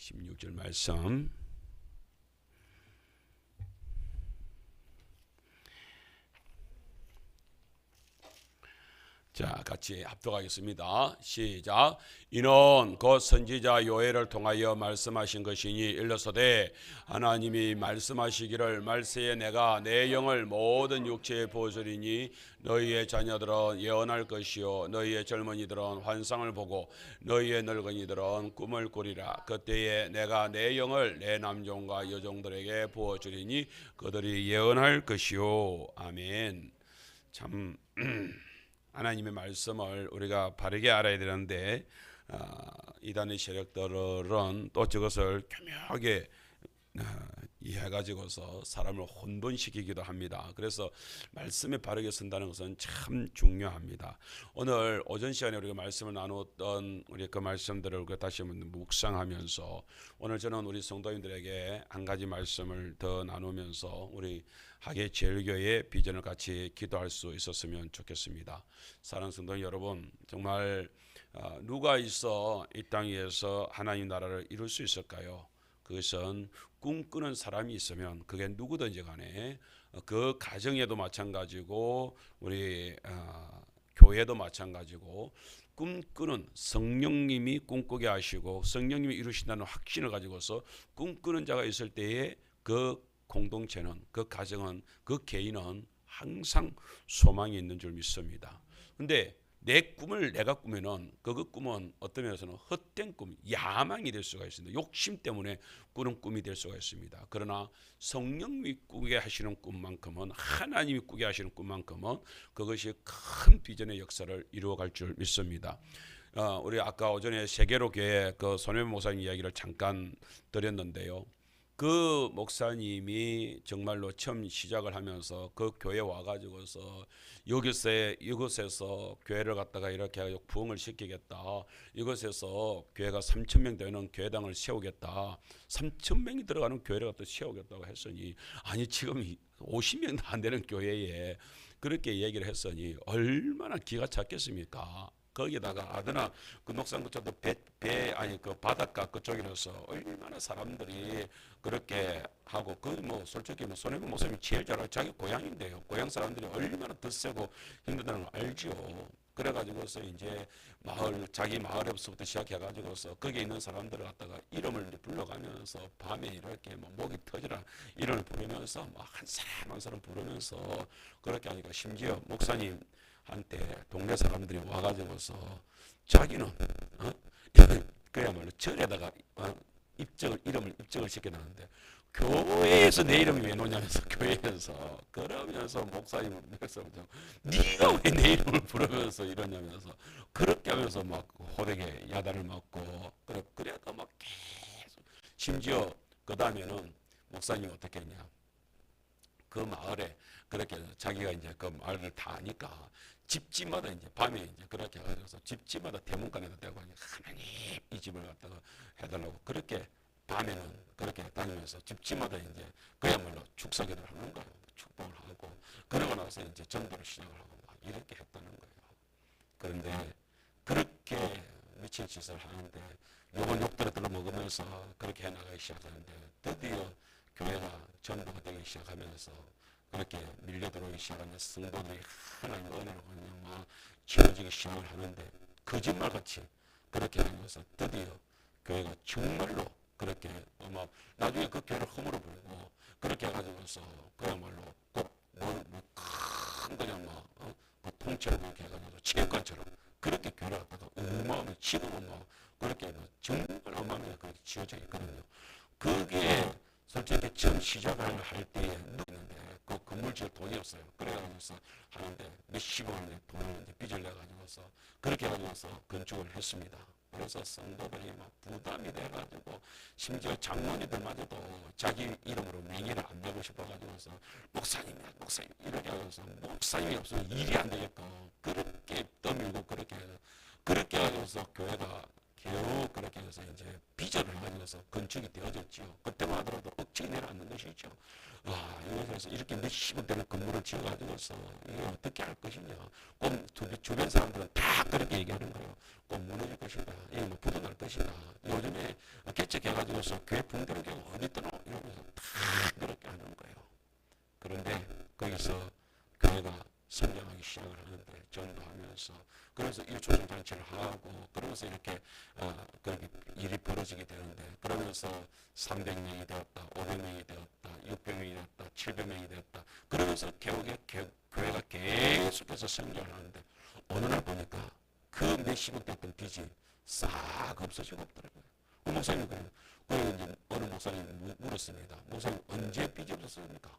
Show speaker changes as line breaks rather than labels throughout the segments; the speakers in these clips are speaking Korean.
16절 말씀. 자, 같이 합독하겠습니다. 시작. 이는 곧 선지자 요엘을 통하여 말씀하신 것이니 일러서되 하나님이 말씀하시기를 말세에 내가 내 영을 모든 육체에 부어주리니 너희의 자녀들은 예언할 것이요 너희의 젊은이들은 환상을 보고 너희의 늙은이들은 꿈을 꾸리라. 그때에 내가 내 영을 내 남종과 여종들에게 부어주리니 그들이 예언할 것이요. 아멘. 참 하나님의 말씀을 우리가 바르게 알아야 되는데 이단의 세력들은 또 저것을 교묘하게 이해해가지고서 사람을 혼돈시키기도 합니다. 그래서 말씀에 바르게 선다는 것은 참 중요합니다. 오늘 오전 시간에 우리가 말씀을 나누었던 우리 그 말씀들을 우리가 다시 한번 묵상하면서 오늘 저는 우리 성도님들에게 한 가지 말씀을 더 나누면서 우리 하계 제일교회의 비전을 같이 기도할 수 있었으면 좋겠습니다. 사랑하는 성도 여러분, 정말 누가 있어 이 땅 위에서 하나님 나라를 이룰 수 있을까요? 그것은 꿈꾸는 사람이 있으면 그게 누구든지 간에 그 가정에도 마찬가지고 우리 교회도 마찬가지고 꿈꾸는 성령님이 꿈꾸게 하시고 성령님이 이루신다는 확신을 가지고서 꿈꾸는 자가 있을 때에 그 공동체는 그 가정은 그 개인은 항상 소망이 있는 줄 믿습니다. 근데 내 꿈을 내가 꾸면은 그 꿈은 어떤 면에서는 헛된 꿈, 야망이 될 수가 있습니다. 욕심 때문에 꾸는 꿈이 될 수가 있습니다. 그러나 성령님이 꾸게 하시는 꿈만큼은 하나님이 꾸게 하시는 꿈만큼은 그것이 큰 비전의 역사를 이루어갈 줄 믿습니다. 우리 아까 오전에 세계로 교회 그 손혜원 목사님 이야기를 잠깐 드렸는데요. 그 목사님이 정말로 처음 시작을 하면서 그 교회 와가지고서 이곳에서 교회를 갖다가 이렇게 해가지고 부흥을 시키겠다. 이곳에서 교회가 3,000명 되는 교회당을 세우겠다. 3,000명이 들어가는 교회를 갖다 세우겠다고 했으니 아니 지금 50명도 안 되는 교회에 그렇게 얘기를 했으니 얼마나 기가 찼겠습니까? 거기다가 아드나 그 녹산구청도 그 바닷가 그쪽이라서 얼마나 사람들이 그렇게 하고 그 뭐 솔직히 뭐 손해본 목사님이 제일 잘 알고 자기 고향인데요. 고향 사람들이 얼마나 더 세고 힘들다는 걸 알지요. 그래가지고서 이제 자기 마을에서부터 시작해가지고서 거기에 있는 사람들을 갖다가 이름을 불러가면서 밤에 이렇게 뭐 목이 터지라 이름을 부르면서 뭐 한 사람 한 사람 부르면서 그렇게 하니까 심지어 목사님 한때 동네 사람들이 와가지고서 자기는 그야말로 절에다가 이름을 입적을 시켜놨는데 교회에서 내 이름이 왜 놓냐면서 교회에서 그러면서 목사님을 그래서 네가 왜 내 이름을 부르면서 이러냐면서 그렇게 하면서 막 호되게 야단을 맞고 그래도 막 계속 심지어 그 다음에는 목사님이 어떻게 했냐 그 마을에 그렇게 자기가 이제 그 마을을 다 아니까 집집마다 이제 밤에 이제 그렇게 해서 집집마다 대문간에다 대고 하나님 이 집을 갖다가 해달라고 그렇게 밤에는 그렇게 다니면서 집집마다 이제 그야말로 축사기를 하는 거예요. 축복을 하고 그러고 나서 이제 전도를 시작을 하고 막 이렇게 했다는 거예요. 그런데 그렇게 미친 짓을 하는데 요번 욕들을 들어먹으면서 그렇게 해나가기 시작하는데 드디어 교회가 전도가 되기 시작하면서 그렇게 밀려들어오기 시작하는 성도들이 하나님 은혜로 그냥 막 지어지기 시작을 하는데 거짓말같이 그렇게 하면서 드디어 교회가 정말로 그렇게 막 나중에 그 교회를 허물어 부르고 그렇게 해가지고서 그야말로 큰 그냥 막 통째로 그렇게 해가지고 체육관처럼 그렇게 교회를 갖다가 어마어마하게 지금은 막 그렇게 정말 어마어마하게 그렇게 지어져 있거든요. 그게 솔직히 처음 시작을 할 때에 있는데 그 건물 지을 돈이 없어요. 그래가지고서 하는데 몇십억 원의 돈을 빚을 내가지고서 그렇게 해가지고서 건축을 했습니다. 그래서 성도들이 막 부담이 돼가지고 심지어 장로님들마저도 자기 이름으로 명의를 안 내고 싶어가지고서 목사님 이렇게 하면서 목사님이 없으면 일이 안 되겠고 그렇게 떠밀고 그렇게 해가지고서 교회가 겨우 그렇게 해서 이제 비전을 가지고서 건축이 되어졌죠. 그때만 하더라도 억지로 내려앉는 것이죠. 와, 이곳에서 이렇게 몇십억 되는 건물을 지어가지고서 이게 어떻게 할 것이냐. 꼭 주변 사람들은 다 그렇게 얘기하는 거예요. 꼭 무너질 것이다. 이게 뭐 부도날 것이다. 요즘에 짝짝짝짝 해가지고서 교회 붕대는 게 어디 있더노 이러면서 다 그렇게 하는 거예요. 그런데 거기서 교회가 성장하기 시작을 하는데 전도하면서 그래서 일초청 잔치를 하고 그러면서 이렇게 그렇게 일이 벌어지게 되는데 그러면서 300명이 되었다, 500명이 되었다, 600명이 되었다, 700명이 되었다. 그러면서 교회가 계속해서 성장을 하는데 어느 날 보니까 그 몇십억 됐던 빚이 싹 없어지고 없더라고요. 목사님 그 이제 어느 목사님 물었습니다. 목사님 언제 빚이 없었습니까?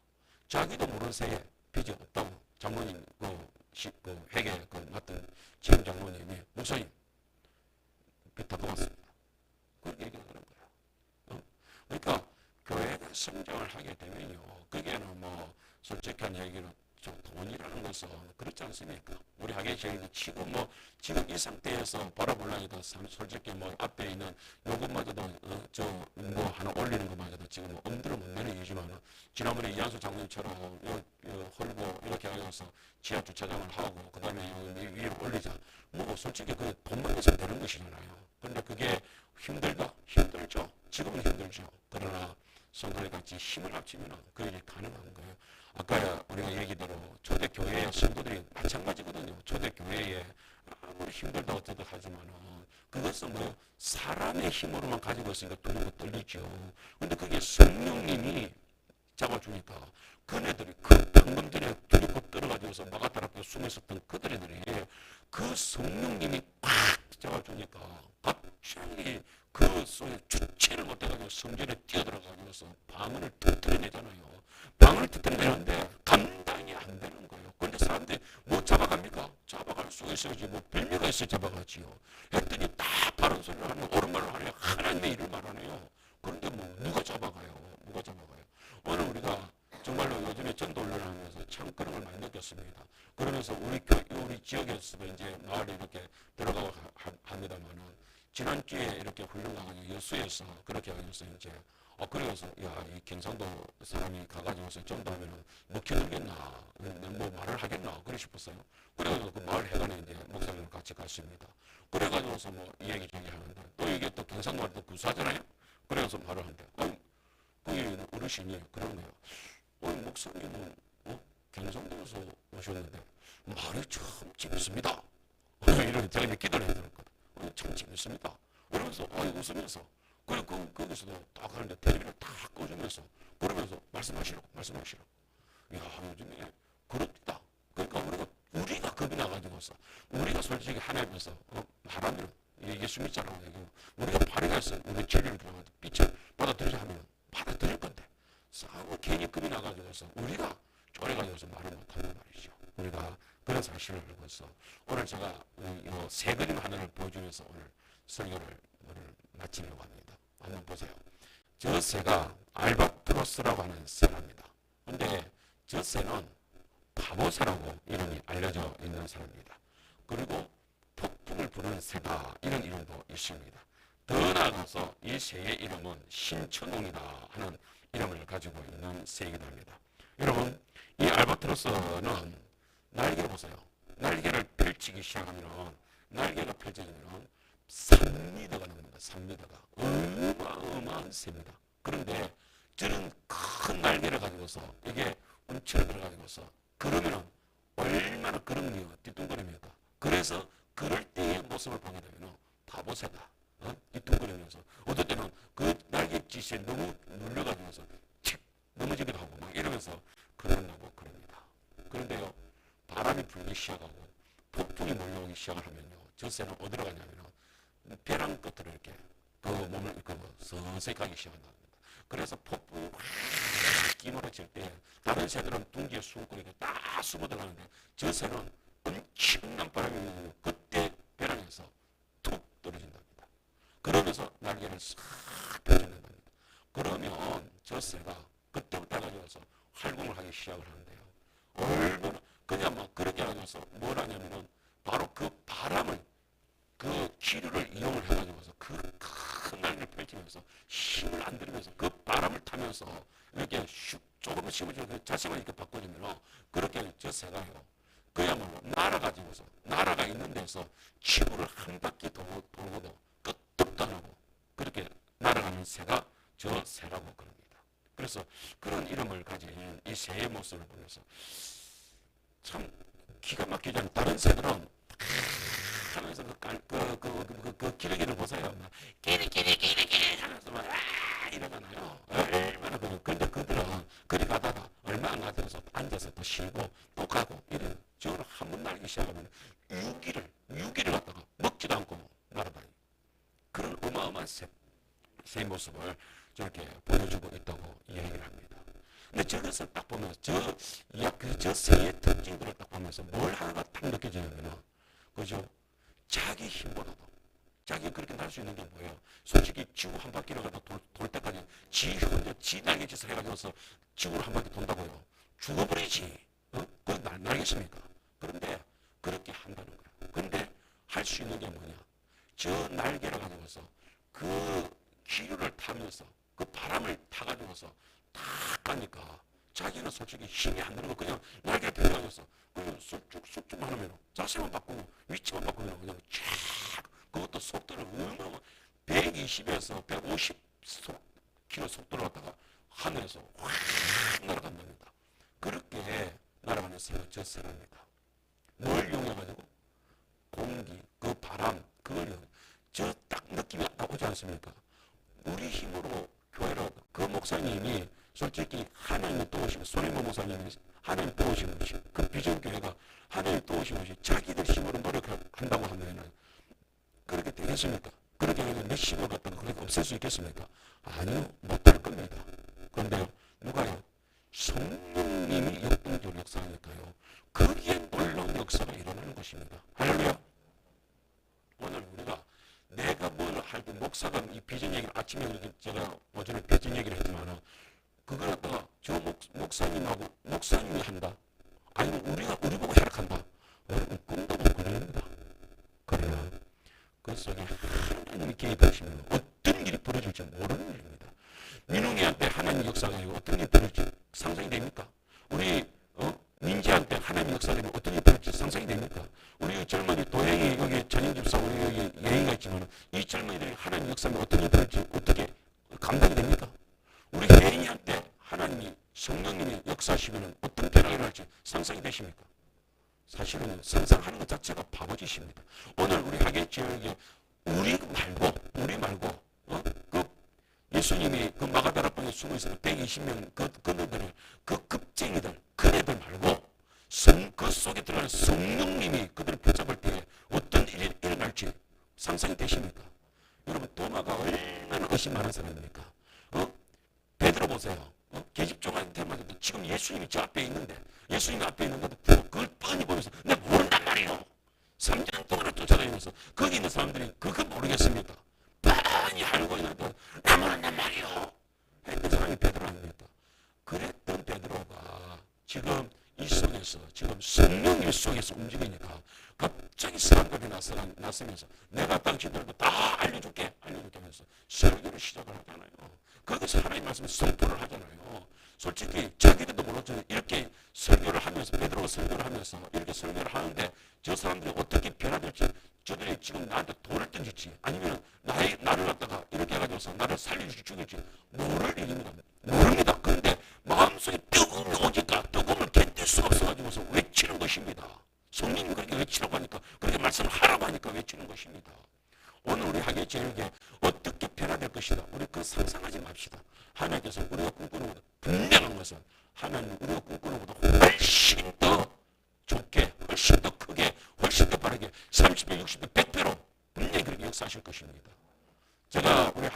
자기도 모르는 새에 빚이 없다고 장로님 그 회계 맡은 지금 장로님이 목사님 빚 다 갚았습니다. 그렇게 얘기하는 거예요. 그러니까 교회가 성장을 하게 되면요, 그게는 뭐 솔직한 얘기로 좀 돈이라는 것은 그렇지 않습니까? 우리 하계시행도 치고 뭐 지금 이 상태에서 바라보려니까 솔직히 뭐 앞에 있는 요것마저도 뭐 하나 올리는 것마저도 지금 뭐 엄두를 못 내는 이유지만 지난번에 이한수 장로님처럼 홀고 이렇게 하면서 지하 주차장을 하고 그 다음에 위로 올리자 뭐 솔직히 그 돈만 있으면 되는 것이잖아요. 그런데 그게 힘들죠. 지금은 힘들죠. 그러나 성도들 같이 힘을 합치면 그 일이 가능한 거예요. 아까 우리가 얘기대로 초대교회 성도들이 마찬가지거든요. 초대교회에 아무리 힘들다 어쩌다 하지만은 그것은 뭐 사람의 힘으로만 가지고 있으니까 두렵고 떨리죠. 근데 그게 성령님이 잡아주니까 그네들이 그 방금 전에 두렵고 떨어가지고서 막아따라 숨어 있었던 그들이 그 성령님이 꽉 잡아주니까 갑자기 그 속에 주체를 못해가지고 성전에 뛰어들어가지고서 방언을 터뜨려내잖아요. 방언을 터뜨려내는데 감당이 안 되는 거예요. 그런데 사람들이 뭐 잡아갑니까? 잡아갈 수 있어야지 뭐 빌미가 있어야 잡아가지요. 했더니 다 바른 소리를 하는 옳은 말을 하네요. 하나님의 일을 말하네요. 그런데 뭐 누가 잡아가요? 오늘 우리가 정말로 요즘에 전도훈련을 하면서 참 그런 걸 많이 느꼈습니다. 그러면서 우리 지역에서 이제 마을에 이렇게 들어가고 합니다만은 지난주에 이렇게 훈련 가가지고 여수에서 그렇게 하면서 이제 그래서 이 경상도 사람이 가가지고서 전도하면은 먹혀들겠나 뭐 말을 하겠나 그래 싶었어요. 그래가지고 그 마을 해관에 이제 목사님과 같이 갔습니다. 그래가지고서 뭐 이 얘기 저기 하는데 또 이게 또 경상도 말도 구수하잖아요. 그래서 말을 하는데 그 어르신이 그런 거예요. 목사님은 경상도에서 오셨는데 말이 참 재밌습니다. 이런 제가 이제 기도를 해드렸거든. 참 재밌습니다. 그러면서 웃으면서 그리고 거기서도 딱 하는데 텔레비를 딱 꺼주면서 그러면서 말씀하시라고. 야 요즘에 그렇다. 그러니까 우리가 겁이 나가지고서 우리가 솔직히 하나님께서 하나님 예수 믿자라고 얘기하고 우리가 발휘가 있어 우리 진리를 들어가지고 빛을 받아들이자 하면 받아들일 건데 싸우고 괜히 겁이 나가지고서 우리가 쪼래가지고서 말을 못하는 말이죠. 우리가 그런 사실을 알고서 오늘 제가 세 그림 하나를 보여주면서 오늘 설교를 마치려고 합니다. 한번 보세요. 저 새가 알바트로스라고 하는 새랍니다. 근데 저 새는 바보새라고 이름이 알려져 있는 새입니다. 그리고 폭풍을 부르는 새다 이런 이름도 있습니다. 더 나아가서 이 새의 이름은 신천웅이다 하는 이름을 가지고 있는 새이기도 합니다. 여러분 이 알바트로스는 날개를 보세요. 날개를 펼치기 시작하면 날개가 펼쳐지면 3m가 넘습니다. 3m가 어마어마한 새입니다. 그런데 저런 큰 날개를 가지고서 이게 움츠러 들어가지고서 그러면 얼마나 그런게요 뒤뚱거립니까? 그래서 그럴 때의 모습을 보게 되면 바보새다 뒤뚱거리면서 어떨 때는 그 날갯짓에 너무 눌려가지고서 틱 넘어지기도 하고 막 이러면서 그런다고 그럽니다. 그런데요 바람이 불기 시작하고 폭풍이 몰려오기 시작을 하면요 저 새는 어디로 가냐면요 벼랑 끝으로 이렇게 그 몸을 서서히 가기 시작한다. 그래서 폭풍이 확 끼몰아칠 때 다른 새들은 둥지에 숨고 이렇게 딱 숨어 들어가는데 저 새는 엄청난 바람이 불고 그때 벼랑에서 툭 떨어진답니다. 그러면서 날개를 싹 펼쳐낸답니다. 그러면 저 새가 그때부터 가져와서 활공을 하기 시작을 하는데요. 얼마나 그냥 막 그렇게 하면서 뭘 하냐면은 바로 그 바람을 그 기류를 이용을 해가지고서 그 큰 날개를 펼치면서 힘을 안 들이면서 그 바람을 타면서 이렇게 슉 조금은 힘을 주고 자신을 이렇게 바꿔주면 그렇게 저 새가요 그야말로 날아가지고서 나라가 있는 데서 지구를 한 바퀴 돌고도 끄떡도 안 하고 그렇게 날아가는
새가 저 새라고 그럽니다. 그래서 그런 이름을 가진 이 새의 모습을 보면서 참 기가 막히잖아요. 다른 새들은 하면서 그 기러기를 보세요. 기리 하면서 막 이러잖아요. 얼마나 그런데 그들은 그리 가다가 얼마 안 가서 앉아서 또 쉬고 또 가고 이래. 저는 한 번 날기 시작하면 유기를 갖다가 먹지도 않고 날아다니. 그런 어마어마한 새 모습을 저렇게 보여주고 있다고 이야기를 합니다. 근데 저것을 딱 보면서 저 새의 특징들을 딱 보면서 뭘 하나가 딱 느껴지냐면은 그죠? 자기 힘보다도 자기가 그렇게 날 수 있는 게 뭐예요? 솔직히 지구 한 바퀴를 갖다 돌 때까지 지 혼자 지 날개짓을 해가지고서 지구를 한 바퀴 돈다고요. 죽어버리지. 그거 날겠습니까? 그런데 그렇게 한다는 거예요. 그런데 할 수 있는 게 뭐냐? 저 날개를 가지고서 그 기류를 타면서 그 바람을 타가지고서 탁 가니까 자기는 솔직히 힘이 안 드는 거 그냥 날개를 펴가지고서 그냥 쑥쭉쑥쭉만 하면 자세만 바꾸고 위치만 바꾸면 그냥 쫙 그것도 속도를 얼마나 120에서 150 km 속도를 갖다가 하늘에서 확 날아간답니다. 그렇게 날아가는 새가 저 새랍니다. 뭘 이용해가지고 공기, 그 바람, 그걸 저 딱 느낌이 딱 오지 않습니까? 우리 힘으로 교회를 그 목사님이 솔직히 하나님이 또 오시면 손해모 목사님이 하나님 또 오시면 그 비전교회가 하나님 또 오시면 자기들 힘으로 노력한다고 하면 그렇게 되겠습니까? 그렇게 하면 내 힘을 갖다가 그렇게 없앨 수 있겠습니까? 아니요, 못할 겁니다. 그런데요, 누가요? 성령님이 역동적으로 역사하니까요. 거기에 놀라운 역사가 일어나는 것입니다. 할렐루야. 오늘 우리가 내가 뭘 할 때 목사가 이 비전 얘기를 아침에 제가 오전에 비전 얘기를 했지만 그걸 갖다가 저 목사님하고 목사님이 한다. 아니면 우리 보고 해석한다. 여러분 꿈도 못 꾸립니다. 그러나 그 속에 하나님이 개입하시면 어떤 일이 벌어질지 모르는 일입니다. 민웅이한테 하나님 역사가 아니고 어떤 일이 벌어질지 상상이 됩니까? 우리 민지한테 하나님 역사되면 어떤 일이 벌어질지 상상이 됩니까? 우리 젊은이 도영이 여기 전인집사 우리 여기 예의가 있지만 이 젊은이들이 하나님 역사면 어떤 일이 벌어질지 어떻게 감당이 됩니까? 우리 혜인이한테 하나님이 성령님이 역사하시면 어떤 변화가 일어날지 상상이 되십니까? 사실은 상상하는 것 자체가 바보짓입니다. 오늘 우리 하겠지요. 우리 말고 그 예수님이 그 마가다락방에 숨어 있었던 120명 그들을 그 급쟁이들 그네들 말고 그 속에 들어가는 성령님이 그들을 붙잡을 때 어떤 일이 일어날지 상상이 되십니까? 여러분 도마가 얼마나 의심 많은 사람입니까? 베드로 보세요. 계집종한테만 지금 예수님이 저 앞에 있는데 예수님 앞에 있는 것도 그걸 뻔히 보면서 내가 모른단 말이에요. 3년 동안 쫓아다니면서 거기 있는 사람들이 그거 모르겠습니까? 뻔히 알고 있는데 나 모른단 말이에요. 했던 사람이 베드로 아닙니까? 그랬던 베드로가 지금 이 속에서 지금 성령님 속에서 움직이니까 갑자기 사람들이 나서면서 내가 당신들도 다 알려줄게 하면서 설교를 시작을 하잖아요. 거기서 하나님 말씀을 선포를 하잖아요. 솔직히 자기들도 몰랐잖아요. 이렇게 설교를 하면서 베드로가 설교를 하면서 이렇게 설교를 하는데 저 사람들이 어떻게 변화될지 저들이 지금 나한테 돌을 던질지 아니면 나를 갖다가 이렇게 해가지고서 나를 살려줄지 죽일지 모를 일입니다. 모릅니다. 그런데 마음속에 뜨거움이 오니까 뜨거움을 견딜 수가 없어가지고서 외치는 것입니다. 성령님 그렇게 외치라고 하니까 그렇게 말씀을 하라고 하니까 외치는 것입니다. 오늘 우리 하게 제일게 어떻게 변화될 것이다. 우리 그 상상하지 맙시다. 하나님께서 우리가 꿈꾸는 것보다 분명한 것은 하나님 우리가 꿈꾸는 것보다 훨씬 더 좋게 훨씬 더 크게 훨씬 더 빠르게 30배 60배 100배로 분명히 그렇게 역사하실 것입니다. 제가 우리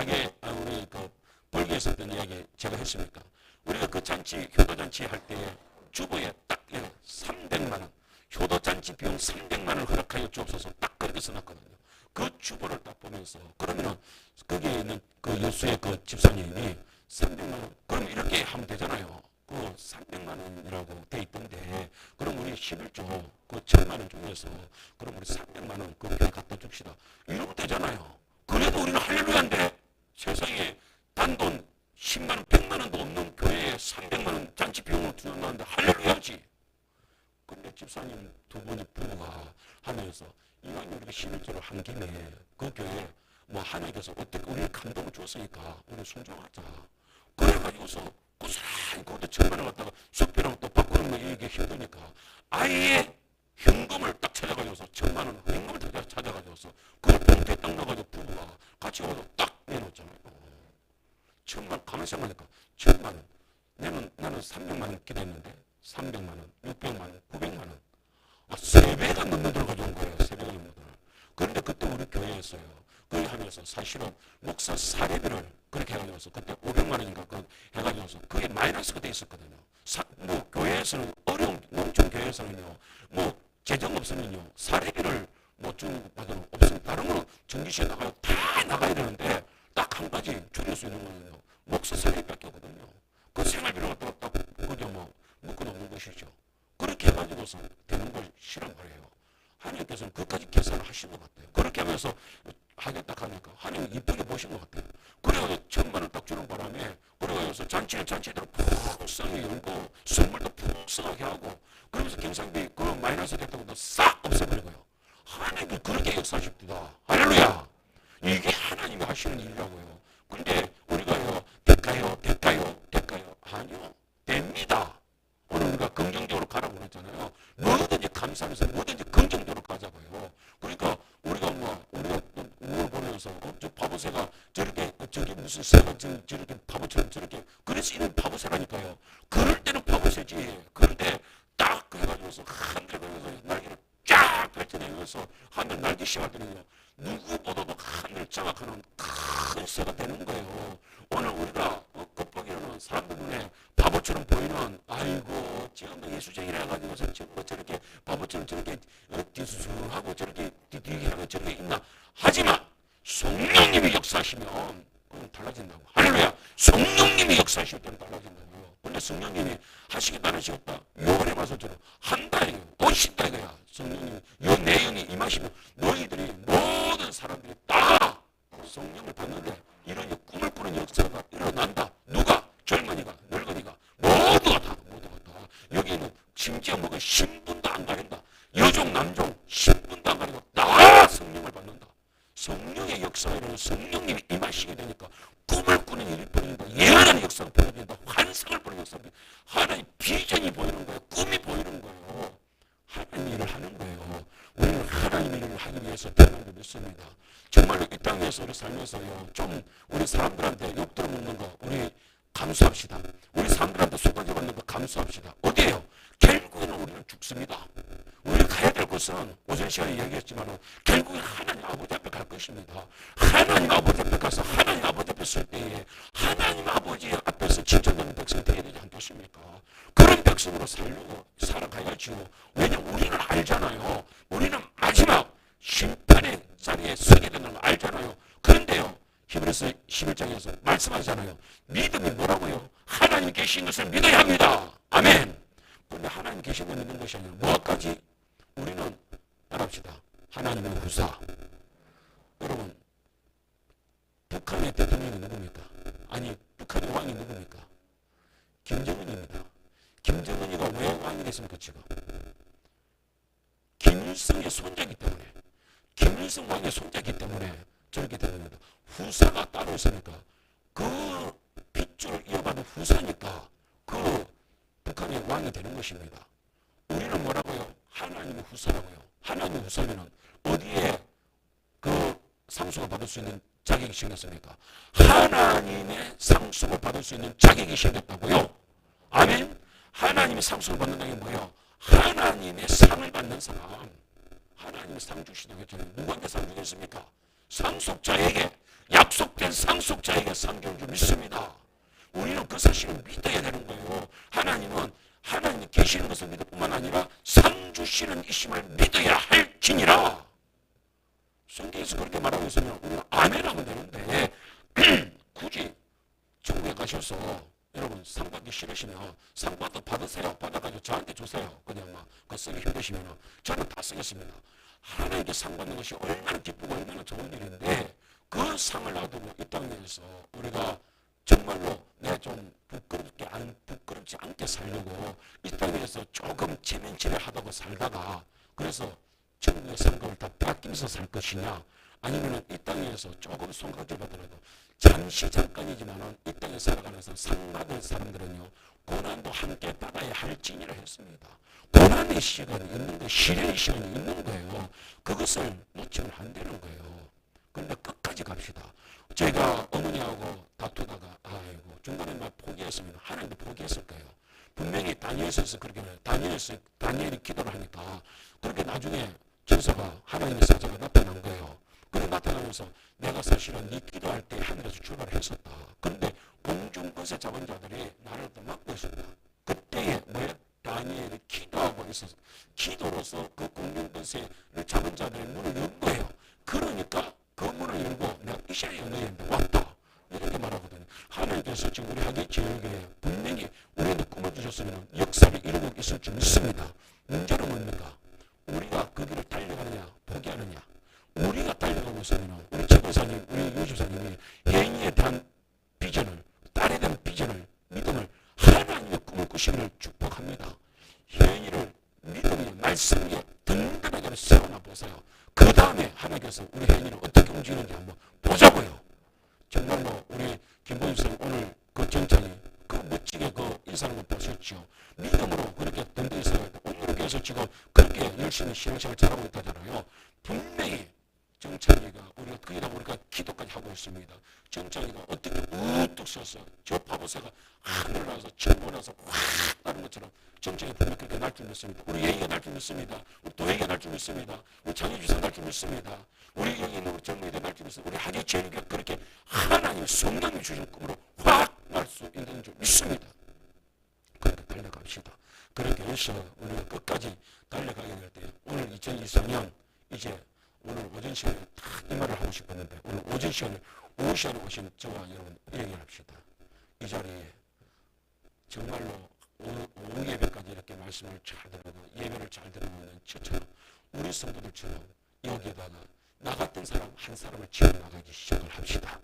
그 벌교에 있었던 이야기 제가 했습니까? 우리가 그 잔치 효도잔치 할 때 주보에 딱 300만 원 효도잔치 비용 300만 원을 허락하여 주옵소서 딱 그렇게 써놨거든요. 그 주보를 딱 보면서 그러면은 거기에 있는 그 여수의 그 집사님이 300만 원 그럼 이렇게 하면 되잖아요. 그 300만 원이라고 돼 있던데 그럼 우리 11조 그 1000만 원 중에서 그럼 우리 300만 원 그 교회 갖다 줍시다. 이러면 되잖아요. 그래도 우리는 할렐루야인데 세상에 단돈 10만 원 100만 원도 없는 교회에 300만 원 잔치 비용을 주는데 할렐루야지. 근데 집사님 두 분이 부부가 하면서 이왕 우리가 11조를 한 김에 그 교회에 뭐 하나님께서 어떻게 우리를 감동을 주었으니까 우리 순종하자. 그래가지고서 고스란히 그것도 천만을 갖다가 숙비랑 또 바꾸는 거 이게 힘드니까 아예 현금을 딱 찾아가지고서 천만 원 현금을 찾아가지고서 그 봉투에 딱 넣어가지고 부부가 같이 가서 딱 내놓잖아요. 천만 가만 생각하니까 천만 원. 나는 300만 원 기대했는데 300만 원, 600만 원, 900만 원. 아, 3배가 넘는 돈을 가져온 거예요. 3배가 넘는 돈을. 그런데 그때 우리 교회에서요. 그걸 하면서 사실은 목사 사례비를 그렇게 해가지고서 그때 500만 원인가 그 해가지고서 그게 마이너스가 돼 있었거든요. 뭐 교회에서는 어려운 농촌 교회에서는요. 뭐 재정 없으면요. 사례비를 뭐 주는 받으면 없으면 다른 거는 전기시에 나가요. 다 나가야 되는데 딱 한 가지 줄일 수 있는 거는요. 목사 사례비밖에 없거든요. 그 생활비를 갖다가 딱 그저 뭐 묶어 놓는 것이죠. 그렇게 해가지고서 되는 것이란 말이에요. 하나님께서는 그까지 계산을 하신 것 같아요. 그렇게 하면서 하겠다 하니까 하나님 이쁘게 보신 것 같아요. 그래가지고 천만 원 딱 주는 바람에 그래가지고 잔치는 잔치대로 풍성하게 열고 선물도 풍성하게 하고 그러면서 경상비 그 마이너스 됐다고 싹 없애버리고요. 하나님이 그렇게 역사하십니다. 할렐루야. 이게 하나님이 하시는 일이라고요. 근데 우리가요 될까요? 아니요. 됩니다. 오늘 우리가 긍정적으로 가라고 그랬잖아요. 뭐든지 감사하면서 뭐든지 긍정적으로 가자고요. 그러니까 우리가 우리가 뭘 보면서 저 바보새가 저렇게 저기 무슨 새가 저렇게 바보처럼 저렇게 그래서 이런 바보새라니까요. 그럴 때는 바보새지. 그런데 딱 해가지고서 하늘에 걸려서 날개를 쫙 펼쳐내면서 하늘 날기 시작하더니요. 누구보다도 하늘 장악하는 큰 새가 되는 거예요. 오늘 우리가 겉보기로는 사람들 눈에 바보처럼 보이는 아이고 지금 예수쟁이라 해가지고서 저렇게 바보처럼 저렇게 뒤수수하고 저렇게 뒤하고 저렇게 있나 하지만 성령님이 역사하시면 그건 달라진다고. 할렐루야. 성령님이 역사하실 때는 달라진다고요. 근데 성령님이 하시겠다 안 하시겠다 요한의 말씀처럼 한다 이거예요. 오신다 이거야. 성령님이 요 내용이 임하시면 너희들이 모든 사람들이 다 성령을 받는데 이런 꿈을 꾸는 역사가 일어난다. 누가? 젊은이가 늙은이가 모두가 다 여기는 심지어 뭐가 신분도 안 가린다. 여종 남종 신분도 안 가리고 다 성령을 받는다. 성령의 역사가 일어나면 성령님이 임하시게 되니까 꿈을 꾸는 일이 벌어진다. 예언하는 역사가 벌어진다. 환상을 보는 역사가 하나님 비전이 보이는 거예요. 꿈이 보이는 거예요. 하나님 일을 하는 거예요. 우리는 하나님 일을 하기 위해서 태어난 줄 믿습니다. 정말로 이 땅에서 우리 살면서요. 좀 우리 사람들한테 욕 들어먹는 거 우리 감수합시다. 우리 사람들한테 속아져 받는 거 감수합시다. 어디에요? 결국에는 우리는 죽습니다. 우리가 가야 될 곳은 오전 시간에 얘기했지만 결국엔 하나님 아버지 앞에 갈 것입니다. 하나님 아버지 앞에 가서 하나님 아버지 앞에 설 때에 하나님 아버지 앞에서 칭찬되는 백성 되어야 되지 않겠습니까? 그런 백성으로 살려고 살아가야지요. 왜냐면 우리는 알잖아요. 우리는 마지막 심판의 자리에 서게 되는 걸 알잖아요. 그런데요. 히브리서 11장에서 말씀하잖아요. 믿음이 뭐라고요? 하나님 계신 것을 믿어야 합니다. 아멘. 그런데 하나님 계신 걸 믿는 것이 아니라 뭐까지? 우리는 따라합시다. 하나님의 후사. 여러분 북한의 대통령이 누굽니까? 아니 북한의 왕이 누굽니까? 김정은입니다. 김정은이가 왜 왕이 됐습니까 지금? 김일성의 손자이기 때문에 김일성 왕의 손자이기 때문에 저렇게 되는 겁니다. 후사가 따로 있으니까 그 핏줄을 이어받은 후사니까 그 북한의 왕이 되는 것입니다. 우리는 뭐라고요? 하나님의 후사라고요. 하나님의 후사면은 어디에 그 상속을 받을 수 있는 자격이 생겼습니까? 하나님의 상속을 받을 수 있는 자격이 생겼다고요. 아멘. 하나님의 상속을 받는다는 게 뭐예요? 하나님의 상을 받는 사람. 하나님의 상 주시다고 했잖아요. 누구한테 상 주겠습니까? 상속자에게, 약속된 상속자에게 상 주는 줄 믿습니다. 우리는 그 사실을 믿어야 되는 거예요. 하나님은 하나님이 계시는 것을 믿을 뿐만 아니라 상 주시는 이심을 믿어야 할지니라. 성경에서 그렇게 말하고 있으면 우리가 아멘 하면 되는데 굳이 천국에 가셔서 여러분 상 받기 싫으시면 상 받으세요. 받아가지고 저한테 주세요. 그냥 막 그거 쓰기 힘드시면 저는 다 쓰겠습니다. 하나님께 상 받는 것이 얼마나 기쁘고 얼마나 좋은 일인데 그 상을 놔두고 이 땅에서 우리가 정말로 내가 좀 부끄럽지 않게 살려고 이 땅에서 조금 체면체를 하다고 살다가 그래서 천국의 상급을 다 뺏기면서 살 것이냐 아니면 이 땅에서 조금 손가락질 받더라도 잠시 잠깐이지만은 이 땅에 살아가면서 상막을 사람들은요 고난도 함께 받아야 할 징이라 했습니다. 고난의 시간이 있는 거예요. 시련의 시간이 있는 거예요. 그것을 놓치면 안 되는 거예요. 그런데 끝까지 갑시다. 저희가 어머니하고 다투다가 아이고 중간에 막 포기했으면 하나님도 포기했을 거예요. 분명히 다니엘서에서 그렇게 다니엘이 기도를 하니까 그렇게 나중에 전서가 하나님의 사자가 나타난 거예요. 그래 나타나면서 내가 사실은 네 기도할 때 하늘에서 출발을 했었다. 그런데 공중권세 잡은 자들이 나를 또 막고 있었다. 그때에 뭐야? 다니엘이 기도하고 있어서 기도로서 그 공중권세를 잡은 자들의 문을 연 거예요. 그러니까 그 문을 열고 내가 이스라엘 영예인데 왔다. 이렇게 말하거든요. 하나님께서 지금 우리 하기 지역에 분명히 우리한테 꿈을 주셨으면 역사를 이루고 있을 줄 믿습니다. 문제는 뭡니까? 우리가 그 길을 달려가느냐 포기하느냐. 우리가 달려가고 있으면 우리 최고사님, 우리 유지사님이 행위에 대한 비전을, 딸에 대한 비전을, 믿음을 하나님의 꿈을 꾸시기를 축복합니다. 행위를 믿음이 말씀 위에 든든하게 세워놔 보세요. 그 다음에 하나님께서 우리 행위를 어떻게 움직이는지 한번 보자고요. 정말로 우리 김보임 선 오늘 그 정장이 그 멋지게 그 인사하는 걸 보셨죠. 믿음으로 그렇게 든든히 살아야 돼. 오늘 교회에서 지금 그렇게 열심히 신앙생활 잘하고 있다잖아요. 분명히 정창이가 우리가 거기다 보니까 기도까지 하고 있습니다. 정창이가 어떻게 우뚝 서서 저 바보새가 하늘 나서 천고 나서 확 나는 것처럼 정창이 분명히 그렇게 날 줄 믿습니다. 우리 예의가 날 줄 믿습니다. 우리 도혜가 날 줄 믿습니다. 우리 장희주사 날 줄 믿습니다. 우리 여기 있는 우리 정리도 날 줄 믿습니다. 우리 하기 제일교가 그렇게 하나님 성령이 주신 꿈으로 확 날 수 있는 줄 믿습니다. 그렇게 달려갑시다. 그렇게 해서 우리가 끝까지 달려가게 될 때 오늘 2024년 이제 오늘 오전 시간에 딱 이 말을 하고 싶었는데 오늘 오전 시간에 오후 시간에 오신 저와 여러분 얘기합시다. 이 자리에 정말로 오후 예배까지 이렇게 말씀을 잘 들어도 예배를 잘 들어도 있는 저처럼 우리 성도들처럼 여기에다가 나 같은 사람 한 사람을 지어 나가기 시작을 합시다.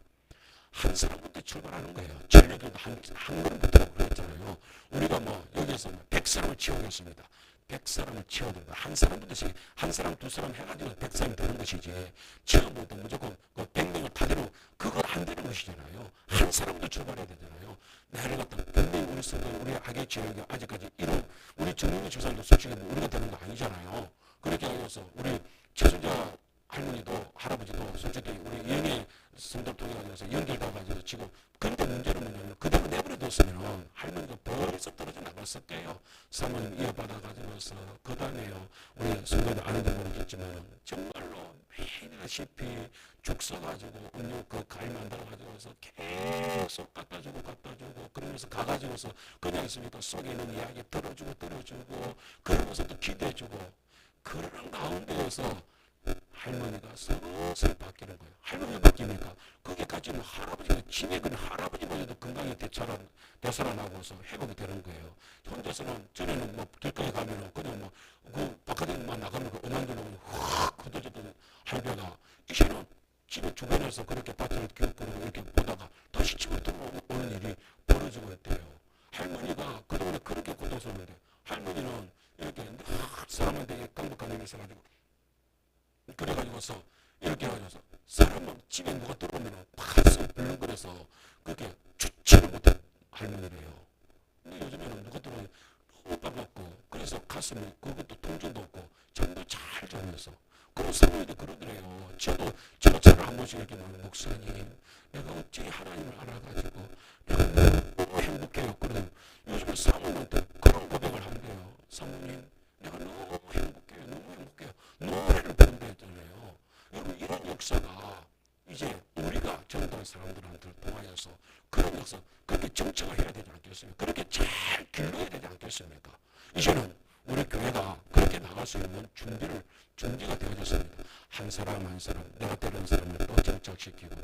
한 사람부터 출발하는 거예요. 전례교도 한 걸음부터 그랬잖아요. 우리가 뭐 여기에서 100사람을 채우겠습니다. 100사람을 채워야 된다. 한 사람부터 한 사람 두 사람 해가지고 100사람이 되는 것이지 처음부터 무조건 그 100명을 타대로 그거 안 되는 것이잖아요. 한 사람부터 출발해야 되잖아요. 내가 갖다 분명히 우리 성도 우리 하계 지역이 아직까지 이런 우리 정영희 주사님도 솔직히 우리가 되는 거 아니잖아요. 그렇게 해서 우리 최순자 할머니도 할아버지도 솔직히 우리 영예 성도를 통해 가지고 연결돼가지고 지금 그런데 문제는 뭐냐면 그대로 내버려뒀으면 할머니가 벌써 떨어져 나갔을 거예요. 사모님 이어받아가지고서 그 다음에요 우리 성도들 아는데 모르겠지만 정말로 매일다시피 죽 써가지고 음료 그 가위 만들어가지고서 계속 갖다주고 그러면서 가가지고서 그냥 있으니까 속에 있는 이야기 들어주고 그러면서 또 기대해주고 그런 가운데에서 할머니가 서서히 바뀌는 거예요. 할머니가 바뀌니까 거기까지는 할아버지가 진에 그는 할아버지만 해도 건강이 되살아나고서 회복이 되는 거예요. 혼자서는 전에는 뭐 길가에 가면은 그냥 뭐 그 바깥에만 나가면 그 음악들로 확 굳어졌던 할배가 이제는 집에 주변에서 그렇게 밭을 키우고 이렇게 보다가 다시 집에 들어오는 일이 벌어지고 있대요. 할머니가 그동안에 그렇게 고통스러운데 할머니는 이렇게 사람한테 강박한 일이 있어가지고 그래가지고서 이렇게 해가지고서 사람은 집에 누가 들어오면 가슴 불렁거려서 그렇게 주치를 못한 할머니래요. 근데 요즘에는 누가 들어오면 너무 반갑고 그래서 가슴에 그것도 통증도 없고 잠도 잘 자면서 그런 사모님도 그러더래요. 저도 차를 한 번씩 이렇게 말하면 목사님 내가 어찌 하나님을 알아가지고 내가 너무 행복해요. 그래요. 요즘에 사모님한테 그런 고백을 한대요. 사모님 내가 너무 행복해요. 노래를 부른다 했잖아요. 여러분 이런 역사가 이제 우리가 전도할 사람들한테 통하여서 그런 역사 그렇게 정착을 해야 되지 않겠습니까? 그렇게 잘 길러야 되지 않겠습니까? 이제는 우리 교회가 그렇게 나갈 수 있는 준비가 되어졌습니다. 한 사람 내가 데려온 사람을 또 정착시키고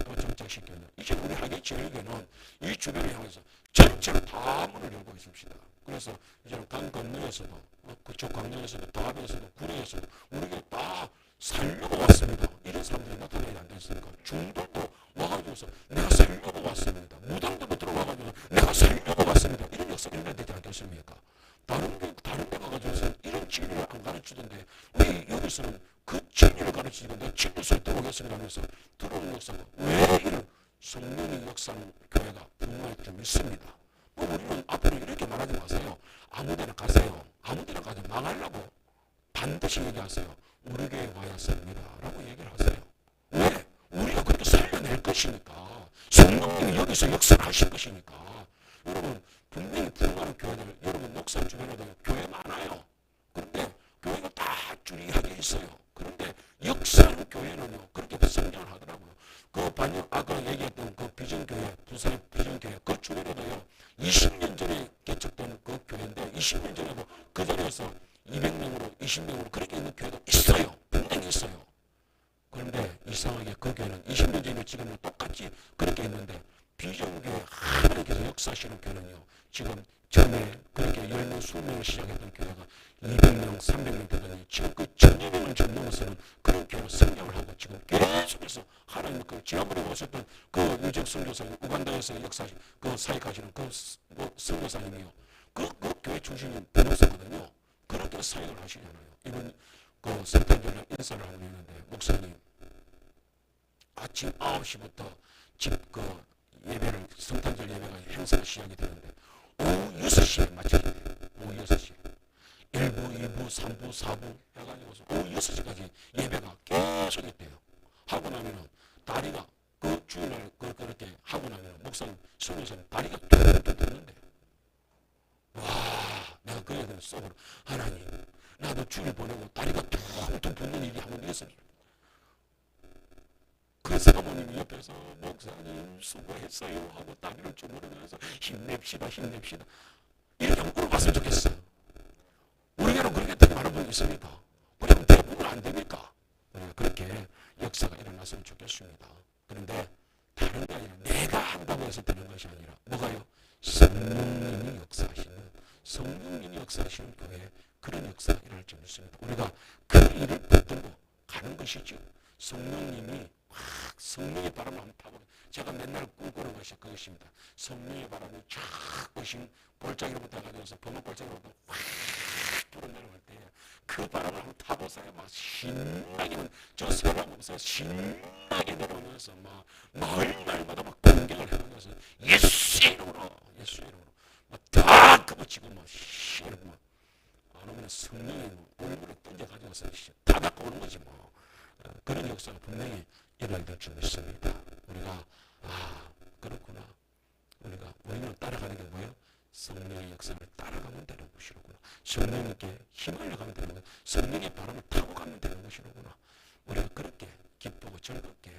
이제 우리 하계 지역에는 이 주변을 향해서 전체로 다 문을 열고 있습니다. 그래서 이제는 강 건너에서도 그쪽 강릉에서도 다합에서도 구례에서도 우리가 다 살려고 왔습니다. 이런 사람들이 나타나야 안 되겠습니까? 중들도 와가지고서 내가 살려고 왔습니다. 무당들도 들어와가지고 내가 살려고 왔습니다. 이런 역사가 일어나야 되지 않겠습니까? 다른 데 가가지고서 이런 진리를 안 가르치던데 왜 여기서는 그 진리를 가르치는데 진리서에 들어오겠습니다 하면서 있습니다. 부흥할 점 있습니다. 뭐 우리는 앞으로 이렇게 말하지 마세요. 아무데나 가세요. 아무데나 가서 망하려고 반드시 얘기하세요. 우리 교회 와야 삽니다. 라고 얘기를 하세요. 왜? 우리가 그렇게 살려낼 것이니까. 성령님이 여기서 역사를 하실 것이니까. 여러분 분명히 부흥하는 교회들, 여러분 목사 주변에도 교회 많아요. 그런데 교회가 다 주리하게 있어요. 그런데 역사하는 교회는요 그렇게 성장을 하더라고요. 그 반영 아까 얘기했던 그 비전교회, 부산의 비전교회 그 주변에도요 20년 전에 개척된 그 교회인데 20년 전에도 그 자리에서 200명으로 20명으로 그렇게 있는 교회도 있어요. 분명히 있어요. 그런데 이상하게 그 교회는 20년 전에 지금은 똑같이 그렇게 있는데 비전교회 하나님께서 역사하시는 교회는요 지금 전에 그렇게 10명, 20명을 시작했던 교회가 200명, 300명 되더니 지금 그 1000명을 좀 넘어서는 그런 교회로 성장을 하고 지금 계속해서 하나님 그 지난번에 오셨던 그 유적 선교사님, 우간다에서 역사하신 그 사역하시는 그 선교사님이요. 그 교회 출신이 변호사거든요. 그렇게 사역을 하시잖아요. 이번 그 성탄절에 인사를 하고 있는데 목사님 아침 9시부터 집 그 예배를 성탄절 예배가 행사가 시작이 되는데 오후 6시에 마쳐진대요. 오후 6시 1부, 2부, 3부, 4부 해가지고서 오후 6시까지 예배가 계속 있대요. 하고 나면은 다리가 그 주일날 그렇게 하고 나면 목사님, 선교사님 다리가 툭툭 붓는데 와 내가 그 얘기는 속으로 하나님 나도 주일 보내고 다리가 툭툭 붓는 일이 한번 있었습니다. 그 사모님이 옆에서 목사님 수고했어요 하고 다리를 주무르면서 힘냅시다 힘냅시다 이렇게 한번 물어봤으면 좋겠어. 우리 교회는 그렇게 되게 많은 분이 있습니까? 그럼 대부분 안 됩니까? 그렇게 역사가 일어났으면 좋겠습니다. 그런데 다른 게 아니라 내가 한다고 해서 되는 것이 아니라 뭐가요? 성령님이 역사하시는 성령님이 역사하시는 교회 그런 역사가 일어날 줄 믿습니다. 우리가 그 일을 붙들고 가는 것이죠. 성령님이 성령의 바람을 한번 타보고 제가 맨날 꿈꾸는 것이 그것입니다. 성령의 바람이 쫙 오신 볼짜기로부터 해가지고서 범벅볼짜기로부터 확 불어내려올 때 그 바람을 한번 타보세요. 막 신나게 저 사람으로서 신나게 내려오면서 막 마을마을마다 막 공격을 해가면서 예수의 이름으로 예수의 이름으로 막다 그붙이고 막 이러고 막 안 오면 성령의 얼굴에 던져가지고서 다 닦고 오는 거지 뭐. 그런 역사가 분명히 일어날 줄 믿습니다. 우리가 그렇구나. 우리는 따라가는 게 뭐예요? 성령의 역사를 따라가면 되는 것이로구나. 성령님께 힘을 가면 되는 거야. 성령의 바람을 타고 가면 되는 것이로구나. 우리가 그렇게 기쁘고 즐겁게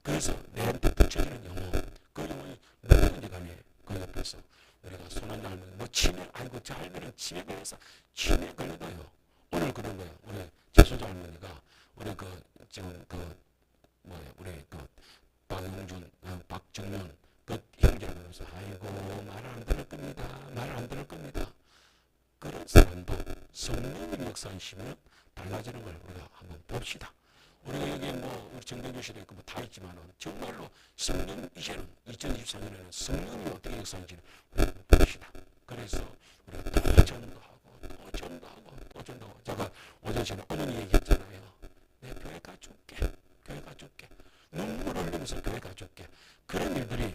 그래서 내한테 붙여지는 영혼 그 영혼이 누구든지 간에 그 옆에서 우리가 손 한 할머니 뭐 치매 아이고 저 할머니는 치매 걸려서 치매 걸려도요. 오늘 그런 거예요. 우리 재소자 할머니가 우리 지금 우리 박용준, 박정면 그 형제를 보면서 아이고 말 안 들을 겁니다. 말 안 들을 겁니다. 그런 사람도 성령의 역사하시면 달라지는 걸 우리가 한번 봅시다. 우리가 여기에 우리 정병규 씨도 있고 다 있지만은 정말로 성령 이제는 2024년에는 성령이 어떻게 역사하는지를 봅시다. 그래서 우리가 또 전도하고 또 전도하고 또 전도하고 제가 오전 전에 어머니 얘기했잖아요. 내 교회 가줄게. 교회 가줄게. 눈물 흘리면서 교회 가줄게. 그런 일들이